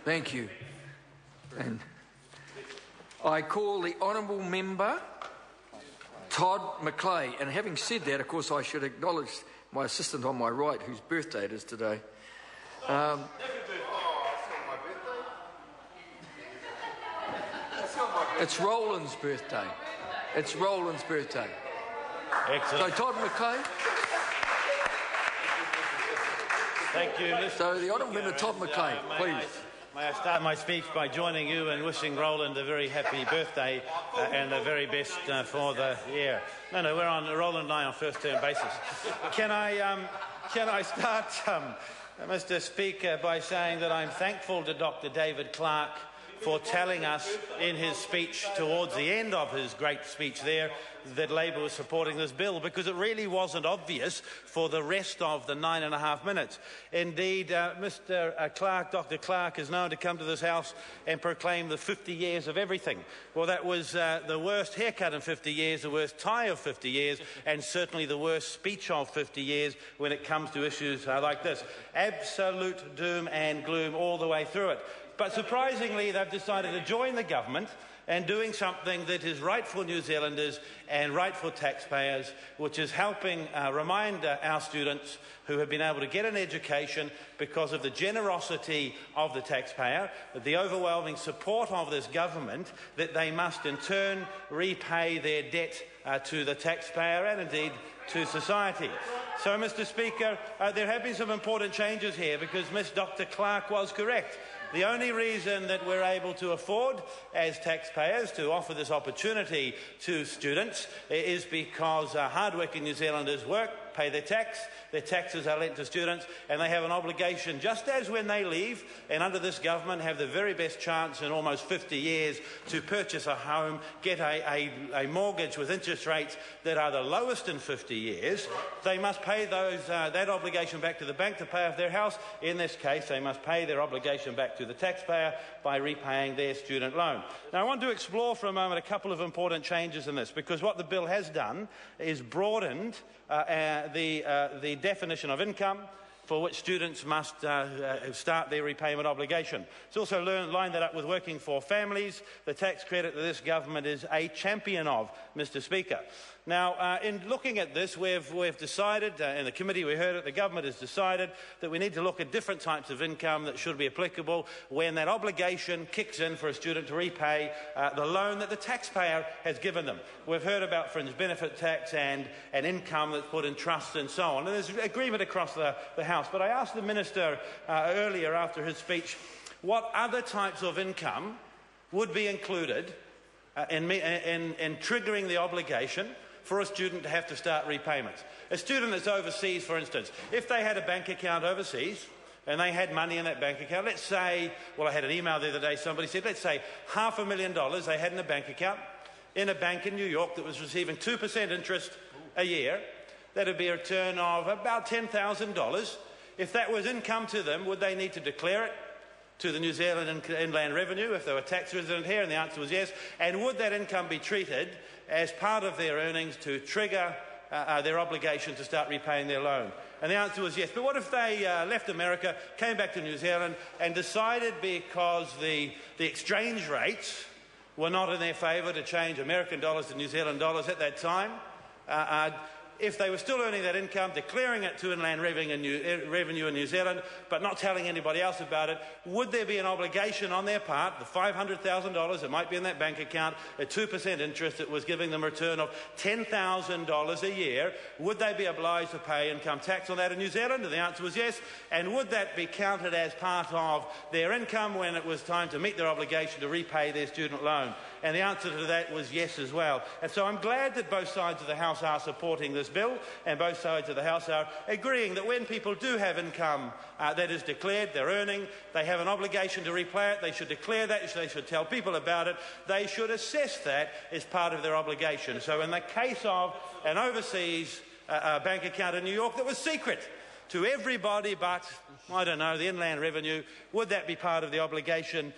Thank you. And I call the honourable member Todd McClay. And having said that, of course, I should acknowledge my assistant on my right, whose birthday it is today. It's Roland's birthday. It's Roland's birthday. Excellent. So Todd McClay. Thank you, Mr. So the honourable member Todd McClay, please. May I start my speech by joining you and wishing Roland a very happy birthday and the very best for the year. No, we're on Roland and I on first-term basis. Can I start, Mr. Speaker, by saying that I'm thankful to Dr. David Clark for telling us in his speech towards the end of his great speech there that Labor was supporting this bill, because it really wasn't obvious for the rest of the 9.5 minutes. Indeed, Mr. Clark, Dr. Clark, is known to come to this House and proclaim the 50 years of everything. Well, that was the worst haircut in 50 years, the worst tie of 50 years, and certainly the worst speech of 50 years when it comes to issues like this. Absolute doom and gloom all the way through it. But surprisingly, they've decided to join the government and doing something that is right for New Zealanders and right for taxpayers, which is helping remind our students who have been able to get an education because of the generosity of the taxpayer, the overwhelming support of this government, that they must in turn repay their debt to the taxpayer and indeed to society. So, Mr. Speaker, there have been some important changes here, because Dr. Clark was correct. The only reason that we're able to afford, as taxpayers, to offer this opportunity to students is because hard-working New Zealanders work, pay their taxes are lent to students, and they have an obligation, just as when they leave, and under this government have the very best chance in almost 50 years to purchase a home, get a mortgage with interest rates that are the lowest in 50 years. They must pay that obligation back to the bank to pay off their house. In this case, they must pay their obligation back to the taxpayer by repaying their student loan. Now, I want to explore for a moment a couple of important changes in this, because what the bill has done is broadened the definition of income for which students must start their repayment obligation. It's also lined that up with working for families, the tax credit that this government is a champion of, Mr. Speaker. Now, in looking at this, we've decided, in the committee we heard it, the government has decided that we need to look at different types of income that should be applicable when that obligation kicks in for a student to repay the loan that the taxpayer has given them. We've heard about fringe benefit tax and income that's put in trusts and so on, and there's agreement across the House. But I asked the Minister earlier after his speech what other types of income would be included in triggering the obligation for a student to have to start repayments. A student that's overseas, for instance, if they had a bank account overseas and they had money in that bank account, let's say, well, I had an email the other day, somebody said, let's say $500,000 they had in a bank account in a bank in New York that was receiving 2% interest a year, that would be a return of about $10,000. If that was income to them, would they need to declare it to the New Zealand Inland Revenue if they were tax resident here? And the answer was yes. And would that income be treated as part of their earnings to trigger their obligation to start repaying their loan? And the answer was yes. But what if they left America, came back to New Zealand and decided, because the exchange rates were not in their favour to change American dollars to New Zealand dollars at that time, if they were still earning that income, declaring it to Inland Revenue in New Zealand, but not telling anybody else about it, would there be an obligation on their part, the $500,000 that might be in that bank account, at 2% interest that was giving them a return of $10,000 a year? Would they be obliged to pay income tax on that in New Zealand? And the answer was yes. And would that be counted as part of their income when it was time to meet their obligation to repay their student loan? And the answer to that was yes as well. And so I'm glad that both sides of the House are supporting this bill, and both sides of the House are agreeing that when people do have income that is declared, they're earning, they have an obligation to repay it, they should declare that, they should tell people about it, they should assess that as part of their obligation. So in the case of an overseas bank account in New York that was secret to everybody but, I don't know, the Inland Revenue, would that be part of the obligation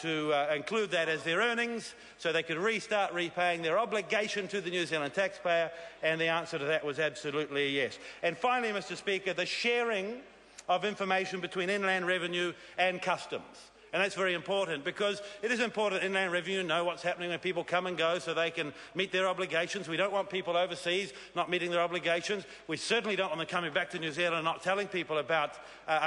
to include that as their earnings so they could restart repaying their obligation to the New Zealand taxpayer? And the answer to that was absolutely yes. And finally, Mr. Speaker, the sharing of information between Inland Revenue and Customs. And that's very important, because it is important that Inland Revenue know what's happening when people come and go so they can meet their obligations. We don't want people overseas not meeting their obligations. We certainly don't want them coming back to New Zealand and not telling people about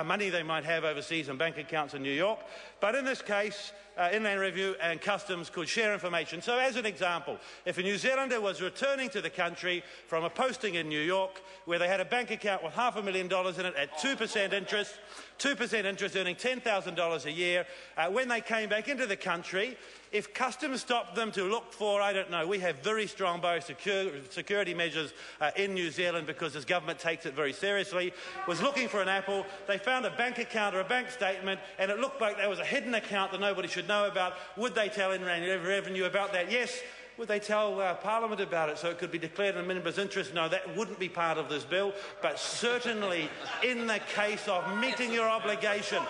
money they might have overseas in bank accounts in New York. But in this case, Inland Revenue and Customs could share information. So as an example, if a New Zealander was returning to the country from a posting in New York where they had a bank account with $500,000 in it at 2% interest, earning $10,000 a year, when they came back into the country, if Customs stopped them to look for, I don't know, we have very strong biosecurity measures in New Zealand because this government takes it very seriously, was looking for an apple, they found a bank account or a bank statement and it looked like there was a hidden account that nobody should know about, would they tell Inland Revenue about that? Yes. Would they tell Parliament about it so it could be declared in the member's interest? No, that wouldn't be part of this bill. But certainly in the case of meeting your obligation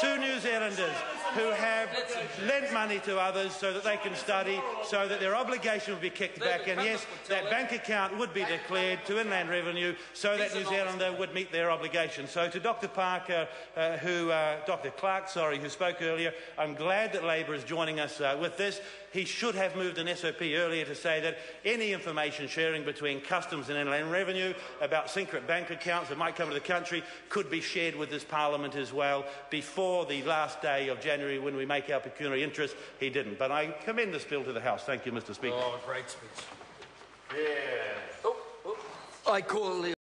to New Zealanders who have lent money to others so that they can study, so that their obligation would be kicked back. And yes, that bank account would be declared to Inland Revenue so that New Zealander would meet their obligation. So to Dr. Parker, Dr. Clark, who spoke earlier, I'm glad that Labor is joining us with this. He should have moved an SOP earlier to say that any information sharing between Customs and Inland Revenue about secret bank accounts that might come to the country could be shared with this Parliament as well before the last day of January when we make our pecuniary interest. He didn't. But I commend this bill to the House. Thank you, Mr. Speaker. Oh, great speech. Yeah. I call the